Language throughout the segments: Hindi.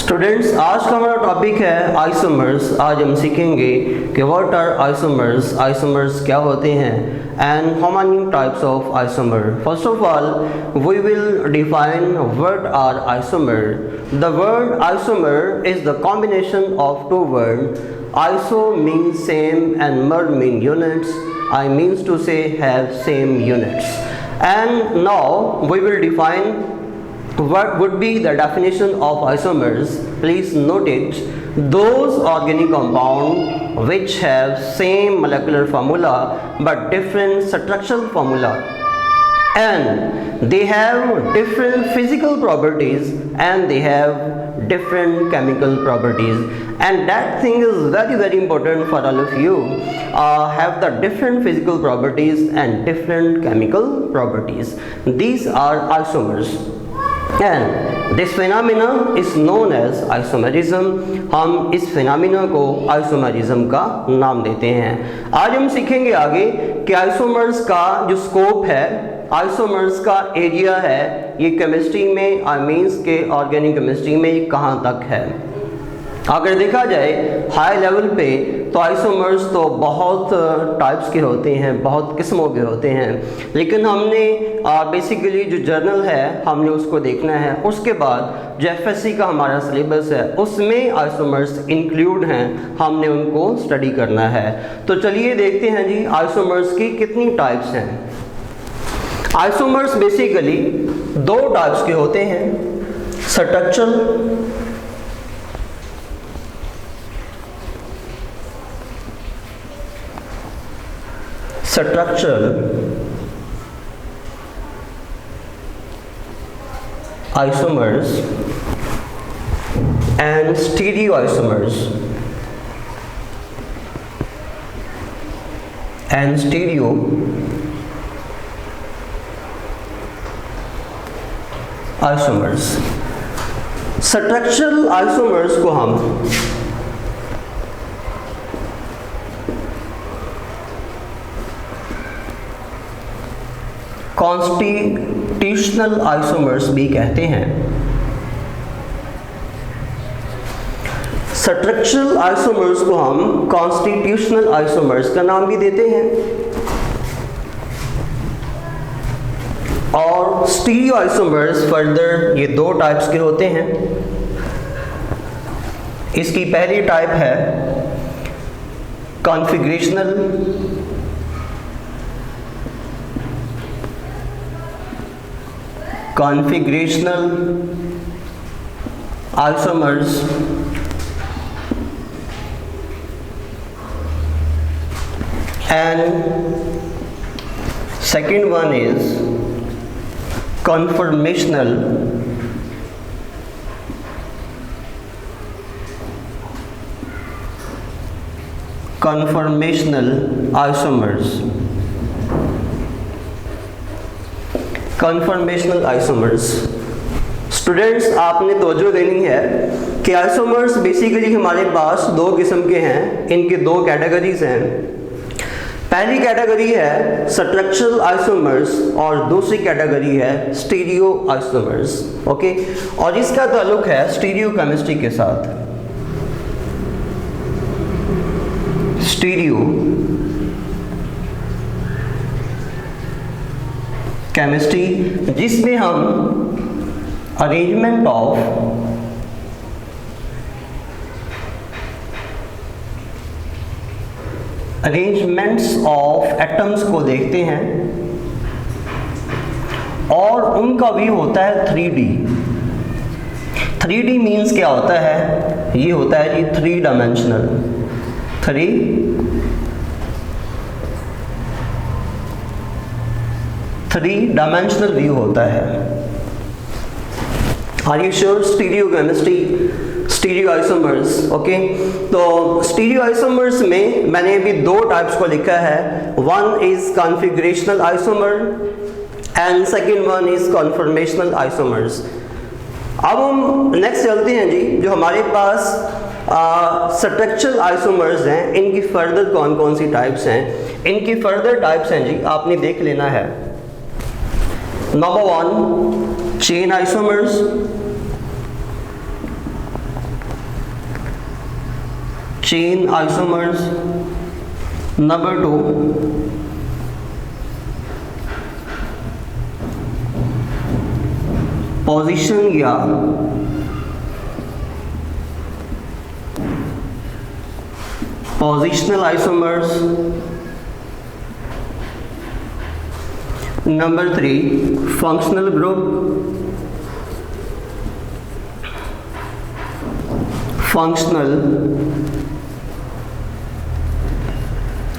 स्टूडेंट्स, आज का हमारा टॉपिक है आइसोमर्स। आज हम सीखेंगे कि व्हाट आर आइसोमर्स, आइसोमर्स क्या होते हैं, and how many types of isomer. First of all we will define what are isomer. The word isomer is the combination of two word. Iso means same and mer mean units. I means to say have same units. And now we will define what would be the definition of isomers. Please note it. Those organic compound which have same molecular formula but different structural formula, and they have different physical properties and they have different chemical properties, and that thing is very important for all of you. Have the different physical properties and different chemical properties. These are isomers, and this phenomena is known as isomerism. हम इस phenomena को isomerism का नाम देते हैं. आज हम सीखेंगे आगे कि isomers का जो scope है, आइसोमर्स का एरिया है, ये केमिस्ट्री में मींस के ऑर्गेनिक केमिस्ट्री में कहाँ तक है. अगर देखा जाए हाई लेवल पे तो आइसोमर्स तो बहुत टाइप्स के होते हैं, बहुत किस्मों के होते हैं, लेकिन हमने बेसिकली जो जर्नल है हमने उसको देखना है. उसके बाद जो एफएससी का हमारा सिलेबस है उसमें आइसोमर्स इंक्लूड हैं, हमने उनको स्टडी करना है. तो चलिए देखते हैं जी आइसोमर्स की कितनी टाइप्स हैं. आइसोमर्स बेसिकली दो टाइप्स के होते हैं, structural isomers and stereoisomers. And stereo isomers. Structural isomers को हम कॉन्स्टिट्यूशनल आइसोमर्स भी कहते हैं. स्ट्रक्चरल आइसोमर्स को हम कॉन्स्टिट्यूशनल आइसोमर्स का नाम भी देते हैं. और स्टीरियो आइसोमर्स फर्दर ये दो टाइप्स के होते हैं. इसकी पहली टाइप है configurational isomers, and second one is conformational isomers. conformational isomers. Students, आपने तवज्जो देनी है कि आइसोमर्स बेसिकली हमारे पास दो किस्म के हैं. इनके दो कैटेगरीज हैं. पहली कैटेगरी है स्ट्रक्चरल आइसोमर्स और दूसरी कैटेगरी है स्टीरियो आइसोमर्स. ओके, और इसका ताल्लुक है स्टीरियो केमिस्ट्री के साथ. स्टीरियो केमिस्ट्री जिसमें हम अरेंजमेंट अरेंजमेंट्स ऑफ एटम्स को देखते हैं और उनका व्यू होता है 3D. 3D मीन्स क्या होता है? ये होता है जी 3 डायमेंशनल व्यू होता है. Are you sure? Stereo chemistry, stereo isomers. Okay, तो स्टीरियो आइसोमर्स में मैंने अभी दो टाइप्स को लिखा है. One is configurational isomer and second one is conformational isomers. अब हम नेक्स्ट चलते हैं जी. जो हमारे पास स्ट्रक्चरल आइसोमर्स हैं, इनकी फर्दर कौन कौन सी टाइप्स हैं? इनकी फर्दर टाइप्स हैं जी, आपने देख लेना है. Number 1 chain isomers, chain isomers, number 2 position या positional isomers, number 3 functional group, functional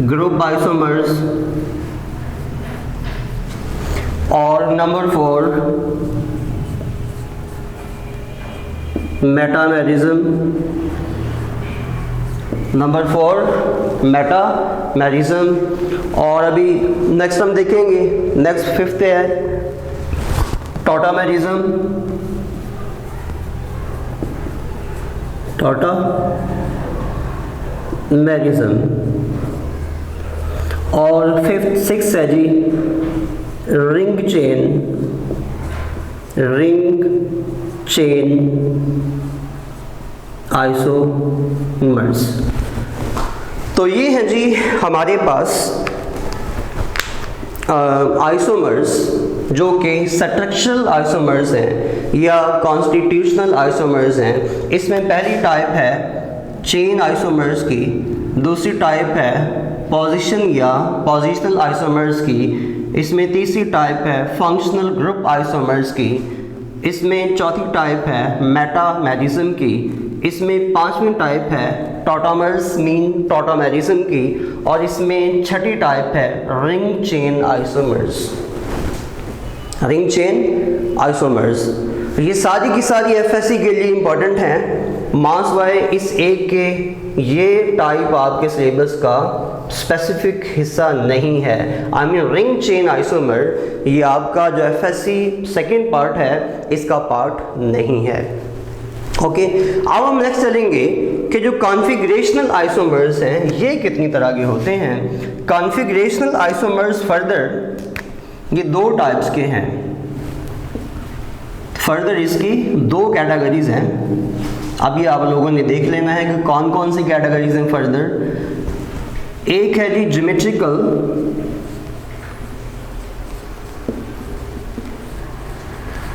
group isomers, और नंबर 4 मेटामेरिज्म, नंबर 4 मेटामेरिज्म। और अभी नेक्स्ट हम देखेंगे, नेक्स्ट 5th है टॉटामेरिज्म, टॉटामेरिज्म। और 6th है जी ring chain, ring chain isomers. तो ये हैं जी हमारे पास आइसोमर्स जो कि स्ट्रक्चरल आइसोमर्स हैं या कॉन्स्टिट्यूशनल आइसोमर्स हैं। इसमें पहली टाइप है चेन आइसोमर्स की, दूसरी टाइप है पोजीशन या पोजिशनल आइसोमर्स की, इसमें तीसरी टाइप है फंक्शनल ग्रुप आइसोमर्स की, इसमें चौथी टाइप है मेटामेरिज्म की, इसमें पांचवी टाइप है टॉटामर्स मीन टॉटामेरिज्म की, और इसमें छठी टाइप है ring chain isomers, ring chain isomers. ये सारी की सारी एफएससी के लिए इंपॉर्टेंट हैं। मास वाई इस एक के ये टाइप आपके सिलेबस का स्पेसिफिक हिस्सा नहीं है। I mean ring chain isomer ये आपका जो एफएससी सेकेंड पार्ट है इसका पार्ट नहीं है। ओके, अब हम नेक्स्ट चलेंगे कि जो कॉन्फ़िगरेशनल आइसोमर्स हैं ये कितनी तरह के होते हैं। कॉन्फ़िगरेशनल आइसोमर्स फर्दर ये दो टाइप्स के हैं। फर्दर इसकी दो कैटेगरीज हैं। अभी आप लोगों ने देख लेना है कि कौन कौन सी कैटेगरीज हैं फर्दर। एक है जी geometrical,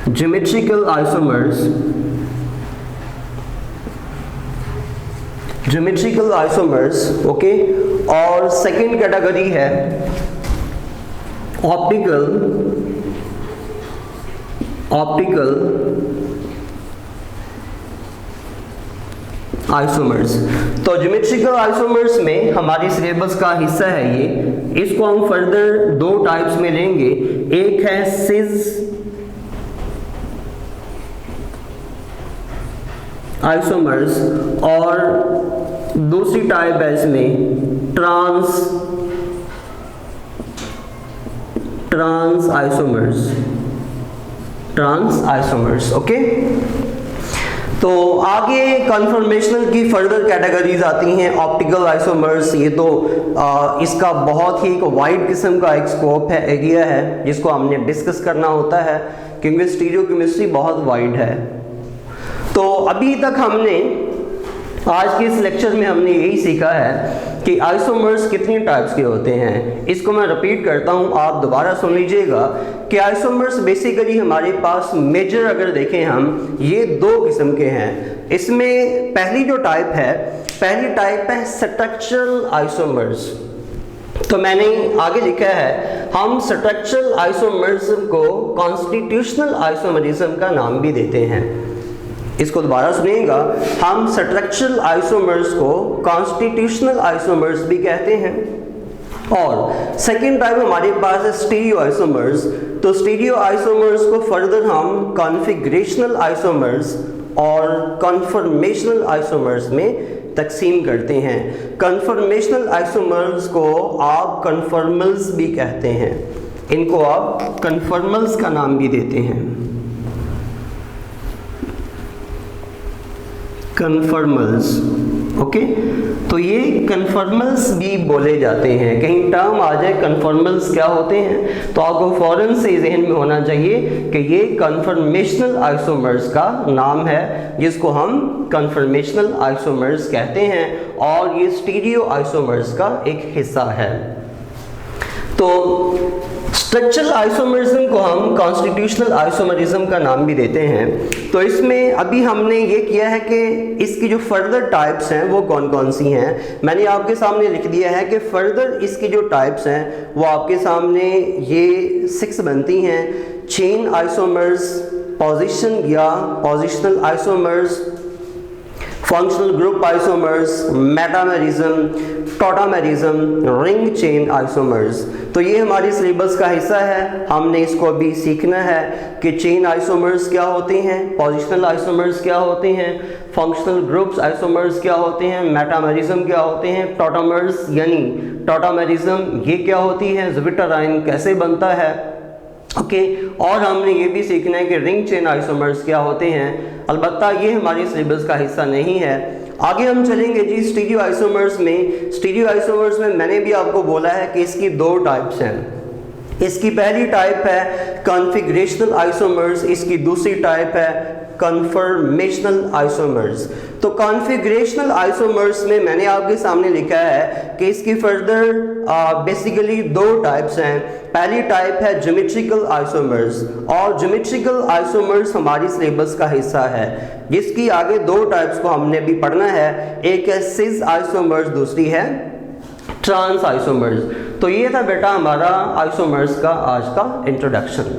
geometrical isomers, geometrical isomers. Okay, और सेकेंड कैटेगरी है ऑप्टिकल, ऑप्टिकल आइसोमर्स। तो ज्योमेट्रिकल आइसोमर्स में हमारे सिलेबस का हिस्सा है ये। इसको हम फर्दर दो टाइप्स में लेंगे। एक है सिज आइसोमर्स और दूसरी टाइप है इसमें trans isomers, trans isomers. Okay, तो आगे कन्फर्मेशनल की फर्दर कैटेगरीज आती हैं। ऑप्टिकल आइसोमर्स ये तो इसका बहुत ही एक वाइड किस्म का एक स्कोप है, एरिया है जिसको हमने डिस्कस करना होता है क्योंकि स्टीरियोकेमिस्ट्री बहुत वाइड है। तो अभी तक हमने आज के इस लेक्चर में हमने यही सीखा है कि आइसोमर्स कितनी टाइप्स के होते हैं। इसको मैं रिपीट करता हूँ, आप दोबारा सुन लीजिएगा कि आइसोमर्स बेसिकली हमारे पास मेजर अगर देखें हम ये दो किस्म के हैं। इसमें पहली जो टाइप है, पहली टाइप है स्ट्रक्चरल आइसोमर्स। तो मैंने आगे लिखा है हम स्ट्रक्चरल आइसोमरिज्म को कॉन्स्टिट्यूशनल आइसोमरिज्म का नाम भी देते हैं। इसको दोबारा सुनिएगा, हम स्ट्रक्चरल आइसोमर्स को कॉन्स्टिट्यूशनल आइसोमर्स भी कहते हैं। और सेकेंड टाइप हमारे पास है स्टीरियो आइसोमर्स। तो स्टीरियो आइसोमर्स को फर्दर हम कॉन्फ़िगरेशनल आइसोमर्स और कन्फर्मेशनल आइसोमर्स में तकसीम करते हैं। कन्फर्मेशनल आइसोमर्स को आप कन्फर्मल्स भी कहते हैं, इनको आप कन्फर्मल्स का नाम भी देते हैं। कन्फर्मल्स। ओके, तो ये कन्फर्मल्स भी बोले जाते हैं। कहीं टर्म आ जाए कन्फर्मल्स क्या होते हैं तो आपको फौरन से जहन में होना चाहिए कि ये कन्फर्मेशनल आइसोमर्स का नाम है, जिसको हम कन्फर्मेशनल आइसोमर्स कहते हैं, और ये स्टीरियो आइसोमर्स का एक हिस्सा है। तो स्ट्रक्चरल आइसोमरिज्म को हम कॉन्स्टिट्यूशनल आइसोमरिज्म का नाम भी देते हैं। तो इसमें अभी हमने ये किया है कि इसकी जो फर्दर टाइप्स हैं वो कौन कौन सी हैं, मैंने आपके सामने लिख दिया है कि फर्दर इसकी जो टाइप्स हैं वो आपके सामने ये 6 बनती हैं। चेन आइसोमर्स, पोजिशन या positional isomers, functional group isomers, metamerism, tautomerism, ring chain isomers. तो ये हमारे सिलेबस का हिस्सा है, हमने इसको अभी सीखना है कि चेन आइसोमर्स क्या होते हैं, पोजिशनल आइसोमर्स क्या होते हैं, फंक्शनल ग्रुप्स आइसोमर्स क्या होते हैं, मेटामेरिज्म क्या होते हैं, टॉटामर्स यानी टॉटामेरिज्म ये क्या होती है, ज़्विट्टराइन कैसे बनता है। ओके, और हमने ये भी सीखना है कि रिंग चेन आइसोमर्स क्या होते हैं। अलबत्ता ये हमारे सिलेबस का हिस्सा नहीं है। आगे हम चलेंगे जी स्टीरियो आइसोमर्स में। स्टीरियो आइसोमर्स में मैंने भी आपको बोला है कि इसकी 2 टाइप्स हैं। इसकी पहली टाइप है कॉन्फ़िगरेशनल आइसोमर्स, इसकी दूसरी टाइप है कन्फर्मेशनल आइसोमर्स। तो कॉन्फ़िगरेशनल आइसोमर्स में मैंने आपके सामने लिखा है कि इसकी फर्दर बेसिकली 2 टाइप्स हैं। पहली टाइप है ज्योमेट्रिकल आइसोमर्स, और ज्योमेट्रिकल आइसोमर्स हमारी सिलेबस का हिस्सा है, जिसकी आगे 2 टाइप्स को हमने भी पढ़ना है। एक है सिस आइसोमर्स, दूसरी है ट्रांस आइसोमर्स। तो ये था बेटा हमारा आइसोमर्स का आज का इंट्रोडक्शन।